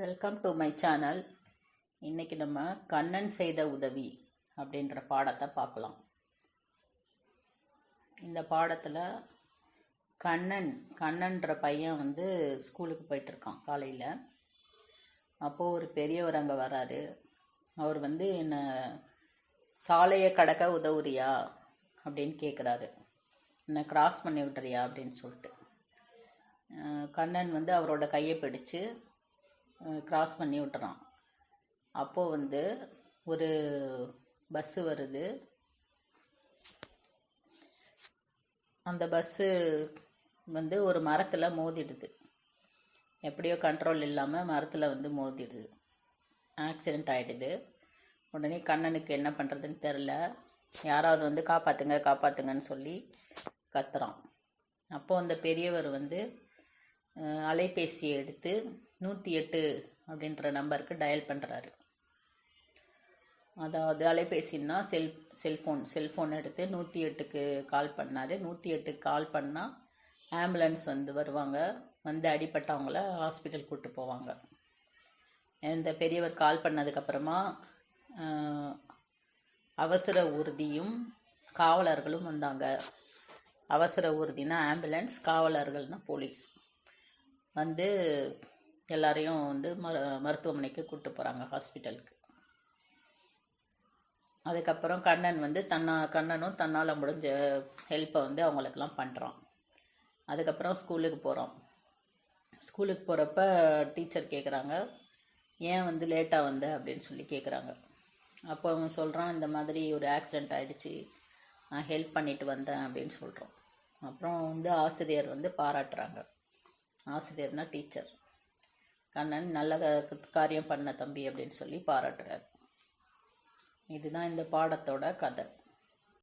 Welcome to my channel. இன்றைக்கி நம்ம கண்ணன் செய்த உதவி அப்படின்ற பாடத்தை பார்க்கலாம். இந்த பாடத்தில் கண்ணன்ற பையன் ஸ்கூலுக்கு போயிட்டுருக்கான் காலையில். அப்போது ஒரு பெரியவர் அங்கே வராரு. அவர் என்னை சாலையை கடக்க உதவுறியா அப்படின்னு கேட்குறாரு. என்னை கிராஸ் பண்ணி விட்டுறியா அப்படின்னு சொல்லிட்டு கண்ணன் அவரோட கையை பிடிச்சு கிராஸ் பண்ணி விட்டுறான். அப்போது ஒரு பஸ்ஸு வருது. அந்த பஸ்ஸு ஒரு மரத்தில் மோதிடுது. எப்படியோ கண்ட்ரோல் இல்லாமல் மரத்தில் மோதிடுது. ஆக்சிடெண்ட் ஆகிடுது. உடனே கண்ணனுக்கு என்ன பண்ணுறதுன்னு தெரில. யாராவது காப்பாற்றுங்கன்னு சொல்லி கத்துறான். அப்போது அந்த பெரியவர் அலைபேசியை எடுத்து 108 அப்படின்ற நம்பருக்கு டயல் பண்ணுறாரு. அதாவது அலைபேசின்னா செல்ஃபோன் எடுத்து 108க்கு கால் பண்ணார். 108க்கு கால் பண்ணால் ஆம்புலன்ஸ் வருவாங்க. அடிபட்டவங்கள ஹாஸ்பிட்டல் கூப்பிட்டு போவாங்க. இந்த பெரியவர் கால் பண்ணதுக்கப்புறமா அவசர ஊர்தியும் காவலர்களும் வந்தாங்க. அவசர ஊர்தினா ஆம்புலன்ஸ், காவலர்கள்னால் போலீஸ் எல்லாரையும் மருத்துவமனைக்கு கூப்பிட்டு போகிறாங்க, ஹாஸ்பிட்டலுக்கு. அதுக்கப்புறம் கண்ணன் கண்ணனும் தன்னால் முடிஞ்ச ஹெல்ப்பை அவங்களுக்கெல்லாம் பண்ணுறான். அதுக்கப்புறம் ஸ்கூலுக்கு போகிறோம். ஸ்கூலுக்கு போகிறப்ப டீச்சர் கேட்குறாங்க, ஏன் லேட்டாக வந்த அப்படின்னு சொல்லி கேட்குறாங்க. அப்போ அவன் சொல்கிறான், இந்த மாதிரி ஒரு ஆக்சிடெண்ட் ஆகிடுச்சு, நான் ஹெல்ப் பண்ணிட்டு வந்தேன் அப்படின்னு சொல்கிறோம். அப்புறம் ஆசிரியர் பாராட்டுறாங்க. ஆசிரியர்னா டீச்சர். கண்ணன் நல்ல காரியம் பண்ண தம்பி அப்படின்னு சொல்லி பாராட்டுறார். இதுதான் இந்த பாடத்தோட கதை.